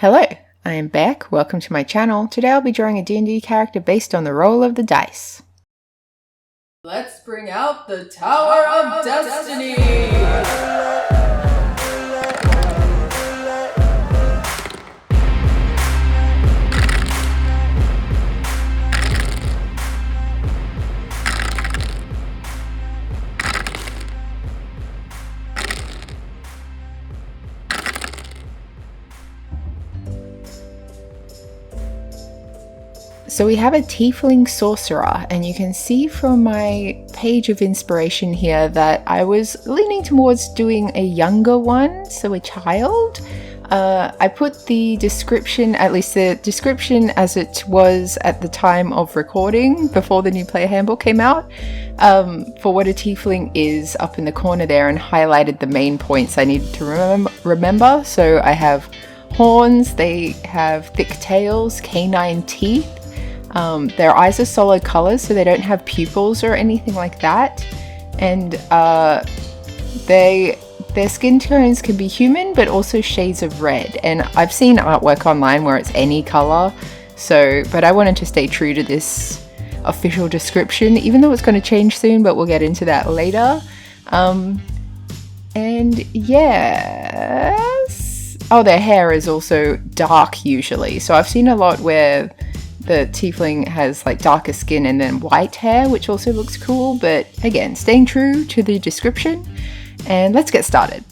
Hello, I am back. Welcome to my channel. Today I'll be drawing a D&D character based on the roll of the dice. Let's bring out the Tower of Destiny! So we have a Tiefling Sorcerer, and you can see from my page of inspiration here that I was leaning towards doing a younger one, so a child. I put the description, at least the description as it was at the time of recording, before the new player handbook came out, for what a Tiefling is up in the corner there, and highlighted the main points I needed to remember. So I have horns, they have thick tails, canine teeth. Their eyes are solid colors, so they don't have pupils or anything like that. And their skin tones can be human, but also shades of red. And I've seen artwork online where it's any color. But I wanted to stay true to this official description, even though it's going to change soon, but we'll get into that later. And yes. Oh, their hair is also dark usually. So I've seen a lot where the Tiefling has like darker skin and then white hair, which also looks cool, but again, staying true to the description. And let's get started.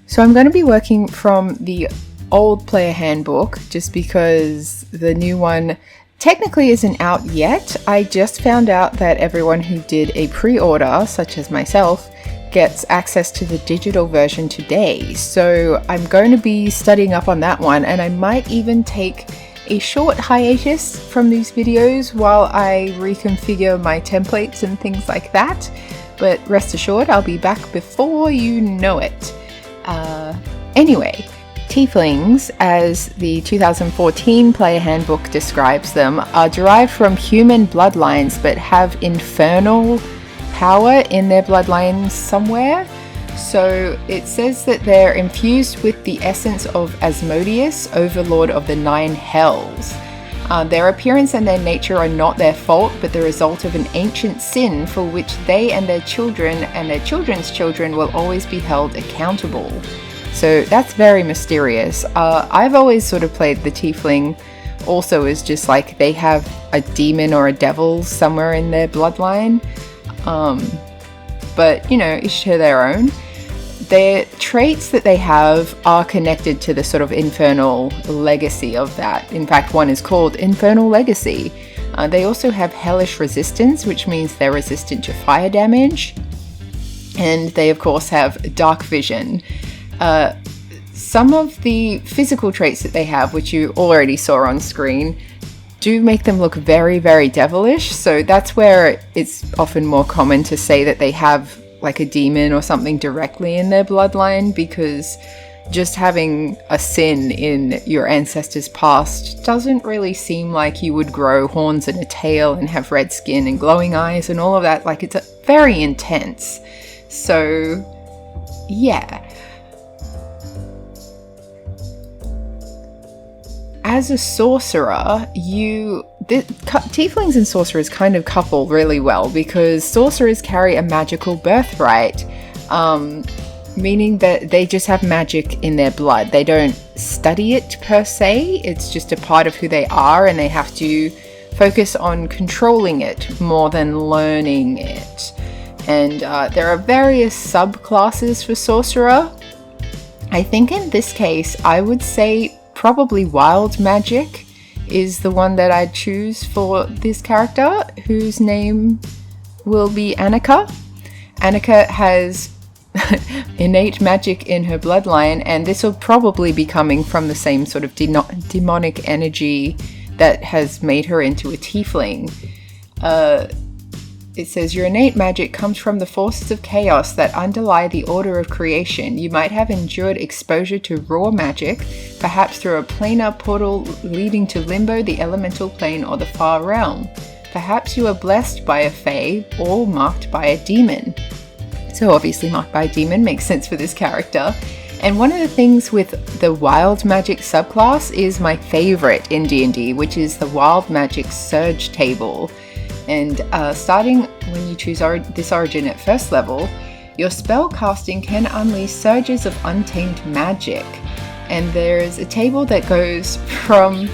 So I'm going to be working from the old player handbook just because the new one technically isn't out yet. I just found out that everyone who did a pre-order, such as myself, gets access to the digital version today. So I'm going to be studying up on that one, and I might even take a short hiatus from these videos while I reconfigure my templates and things like that. But rest assured, I'll be back before you know it. Anyway, Tieflings, as the 2014 player handbook describes them, are derived from human bloodlines but have infernal power in their bloodlines somewhere. So it says that they're infused with the essence of Asmodeus, overlord of the 9 hells. Their appearance and their nature are not their fault, but the result of an ancient sin for which they and their children and their children's children will always be held accountable. So that's very mysterious. I've always sort of played the Tiefling also as just like they have a demon or a devil somewhere in their bloodline. But, you know, each to their own. Their traits that they have are connected to the sort of infernal legacy of that. In fact, one is called Infernal Legacy. They also have hellish resistance, which means they're resistant to fire damage. And they, of course, have dark vision. Some of the physical traits that they have, which you already saw on screen, do make them look very, very devilish. So that's where it's often more common to say that they have like a demon or something directly in their bloodline, because just having a sin in your ancestors' past doesn't really seem like you would grow horns and a tail and have red skin and glowing eyes and all of that. Like, it's very intense. So yeah. As a sorcerer, Tieflings and sorcerers kind of couple really well, because sorcerers carry a magical birthright, meaning that they just have magic in their blood. They don't study it per se, it's just a part of who they are, and they have to focus on controlling it more than learning it. And there are various subclasses for sorcerer. I think in this case, I would say probably wild magic is the one that I'd choose for this character, whose name will be Annika. Annika has innate magic in her bloodline, and this will probably be coming from the same sort of demonic energy that has made her into a tiefling. It says, your innate magic comes from the forces of chaos that underlie the order of creation. You might have endured exposure to raw magic, perhaps through a planar portal leading to Limbo, the elemental plane, or the far realm. Perhaps you are blessed by a fae or marked by a demon. So obviously marked by a demon makes sense for this character. And one of the things with the Wild Magic subclass is my favorite in D&D, which is the Wild Magic Surge table. And starting when you choose this origin at first level, your spell casting can unleash surges of untamed magic. And there's a table that goes from,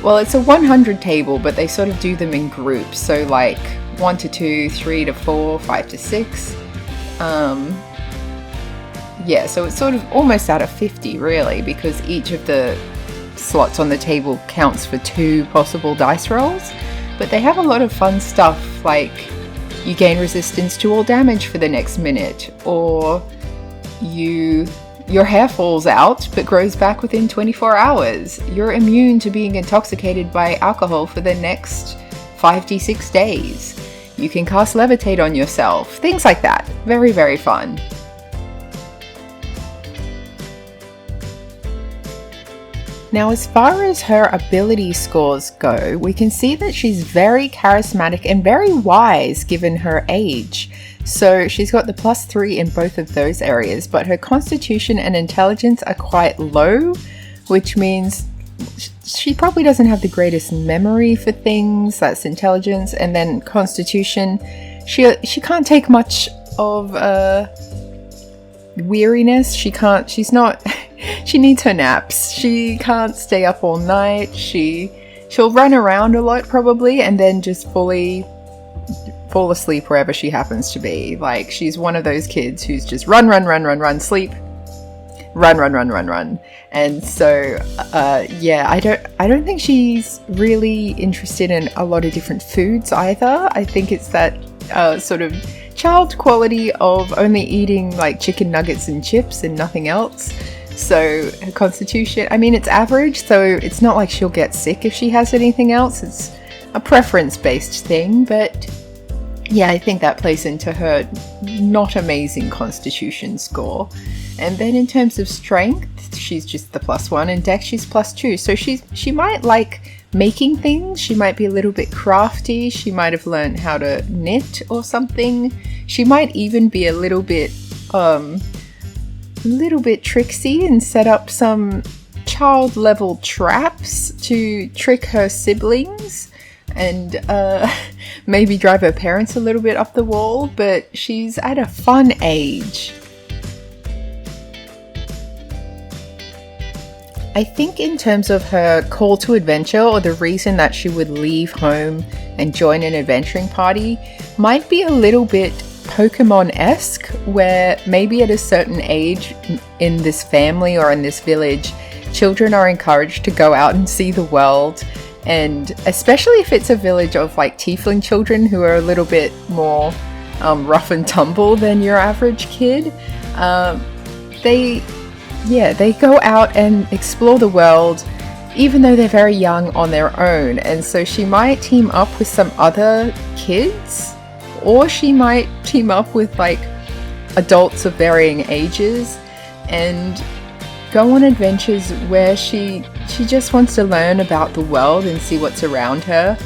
well, it's a 100 table, but they sort of do them in groups. So like 1 to 2, 3 to 4, 5 to 6. Yeah, so it's sort of almost out of 50 really, because each of the slots on the table counts for 2 possible dice rolls. But they have a lot of fun stuff, like you gain resistance to all damage for the next minute, or your hair falls out but grows back within 24 hours. You're immune to being intoxicated by alcohol for the next 5d6 days. You can cast levitate on yourself, things like that. Very, very fun. Now, as far as her ability scores go, we can see that she's very charismatic and very wise given her age. So she's got the +3 in both of those areas, but her constitution and intelligence are quite low, which means she probably doesn't have the greatest memory for things. That's intelligence. And then constitution, she can't take much of weariness. She needs her naps. She can't stay up all night. She'll run around a lot probably, and then just fully fall asleep wherever she happens to be. Like, she's one of those kids who's just run, sleep, run. And so, yeah, I don't think she's really interested in a lot of different foods either. I think it's that sort of child quality of only eating like chicken nuggets and chips and nothing else. So her constitution, I mean, it's average, so it's not like she'll get sick if she has anything else. It's a preference-based thing, but yeah, I think that plays into her not amazing constitution score. And then in terms of strength, she's just the +1, and dex she's +2. So she might like making things. She might be a little bit crafty. She might have learned how to knit or something. She might even be a little bit tricksy and set up some child level traps to trick her siblings and maybe drive her parents a little bit up the wall, but she's at a fun age. I think in terms of her call to adventure, or the reason that she would leave home and join an adventuring party, might be a little bit Pokemon-esque, where maybe at a certain age in this family or in this village, children are encouraged to go out and see the world. And especially if it's a village of like tiefling children who are a little bit more rough and tumble than your average kid, they go out and explore the world, even though they're very young on their own. And so she might team up with some other kids, or she might team up with like adults of varying ages and go on adventures where she just wants to learn about the world and see what's around her.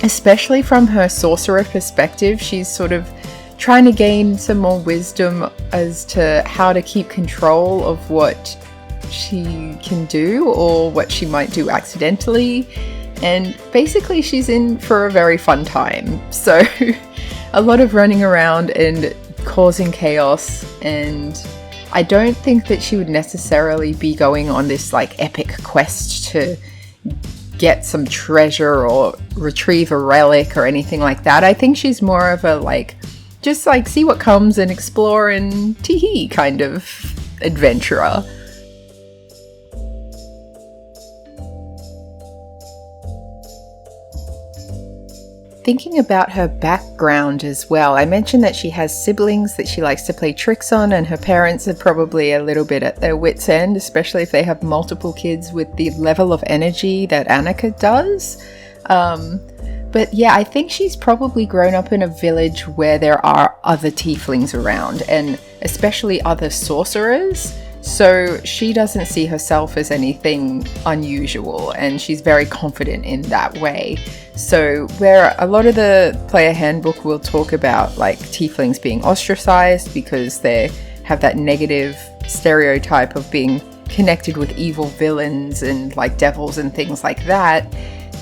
Especially from her sorcerer perspective, she's sort of trying to gain some more wisdom as to how to keep control of what she can do or what she might do accidentally. And basically she's in for a very fun time. So a lot of running around and causing chaos, and I don't think that she would necessarily be going on this like epic quest to get some treasure or retrieve a relic or anything like that. I think she's more of a like, just like see what comes and explore and tee-hee kind of adventurer. Thinking about her background as well, I mentioned that she has siblings that she likes to play tricks on, and her parents are probably a little bit at their wits' end, especially if they have multiple kids with the level of energy that Annika does. But yeah, I think she's probably grown up in a village where there are other tieflings around, and especially other sorcerers. So she doesn't see herself as anything unusual, and she's very confident in that way. So where a lot of the player handbook will talk about like tieflings being ostracized because they're have that negative stereotype of being connected with evil villains and like devils and things like that.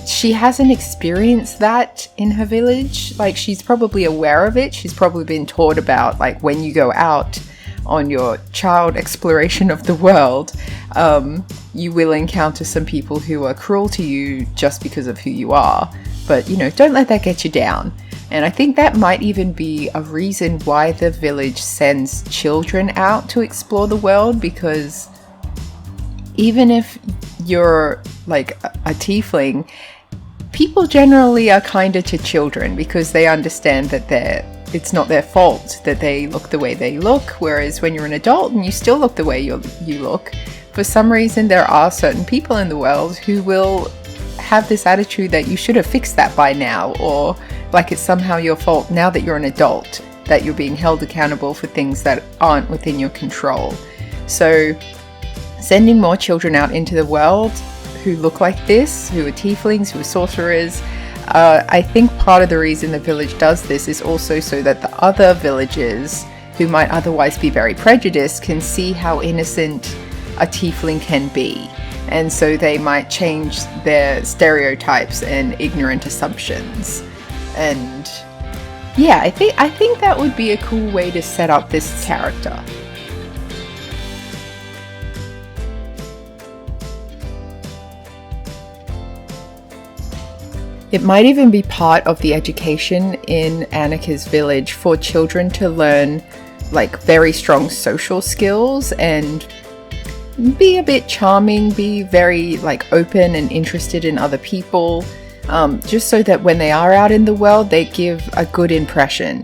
She hasn't experienced that in her village. Like, she's probably aware of it. She's probably been taught about, like, when you go out on your child exploration of the world, you will encounter some people who are cruel to you just because of who you are. But, you know, don't let that get you down. And I think that might even be a reason why the village sends children out to explore the world, because even if you're like a tiefling, people generally are kinder to children because they understand that it's not their fault that they look the way they look. Whereas when you're an adult and you still look the way you look, for some reason there are certain people in the world who will have this attitude that you should have fixed that by now, or like it's somehow your fault now that you're an adult, that you're being held accountable for things that aren't within your control. So sending more children out into the world who look like this, who are tieflings, who are sorcerers, I think part of the reason the village does this is also so that the other villagers who might otherwise be very prejudiced can see how innocent a tiefling can be. And so they might change their stereotypes and ignorant assumptions. And yeah, I think that would be a cool way to set up this character. It might even be part of the education in Annika's village for children to learn like very strong social skills and be a bit charming, be very like open and interested in other people, just so that when they are out in the world, they give a good impression.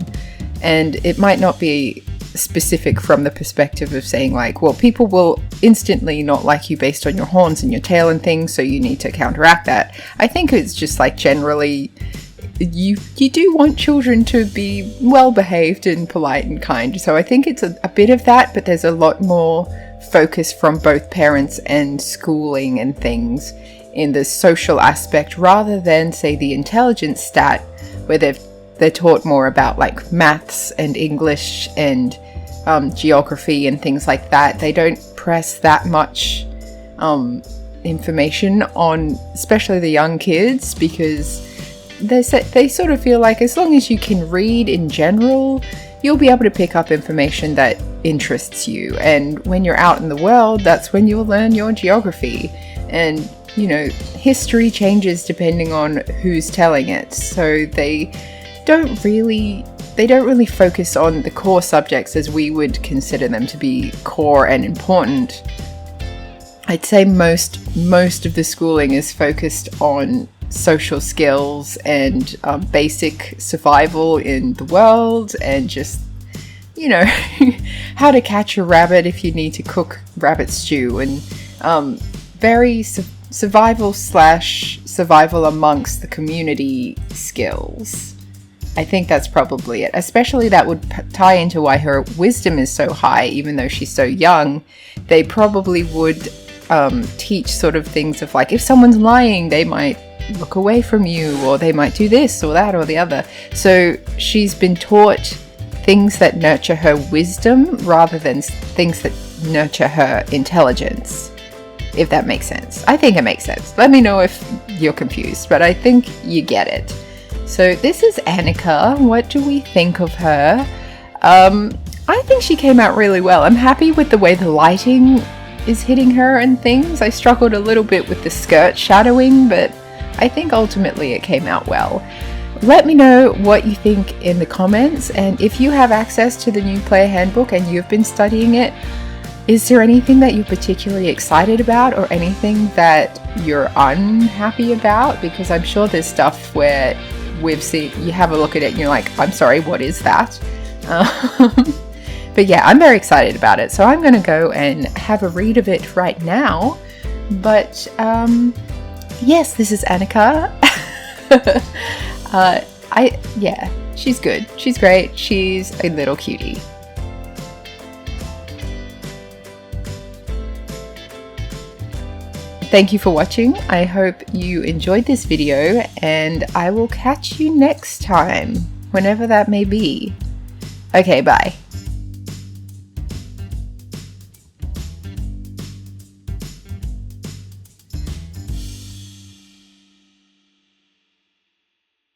And it might not be specific from the perspective of saying like, well, people will instantly not like you based on your horns and your tail and things, so you need to counteract that. I think it's just like generally you do want children to be well behaved and polite and kind. So I think it's a bit of that, but there's a lot more focus from both parents and schooling and things in the social aspect, rather than say the intelligence stat where they're taught more about like maths and English and geography and things like that. They don't press that much information on especially the young kids, because they sort of feel like as long as you can read in general, you'll be able to pick up information that interests you. And when you're out in the world, that's when you'll learn your geography. And, you know, history changes depending on who's telling it. So they don't really focus on the core subjects as we would consider them to be core and important. I'd say most of the schooling is focused on social skills and basic survival in the world, and just, you know, how to catch a rabbit if you need to cook rabbit stew, and very survival amongst the community skills. I think that's probably it. Especially that would tie into why her wisdom is so high, even though she's so young. They probably would teach sort of things of like, if someone's lying, they might look away from you, or they might do this or that or the other. So she's been taught things that nurture her wisdom rather than things that nurture her intelligence, if that makes sense. I think it makes sense. Let me know if you're confused, but I think you get it. So this is Annika. What do we think of her? I think she came out really well. I'm happy with the way the lighting is hitting her and things. I struggled a little bit with the skirt shadowing, but I think ultimately it came out well. Let me know what you think in the comments, and if you have access to the new player handbook and you've been studying it, is there anything that you're particularly excited about or anything that you're unhappy about? Because I'm sure there's stuff where we've seen, you have a look at it and you're like, I'm sorry, what is that? But yeah, I'm very excited about it. So I'm going to go and have a read of it right now. But yes, this is Annika. Yeah, she's good. She's great. She's a little cutie. Thank you for watching. I hope you enjoyed this video, and I will catch you next time, whenever that may be. Okay, bye.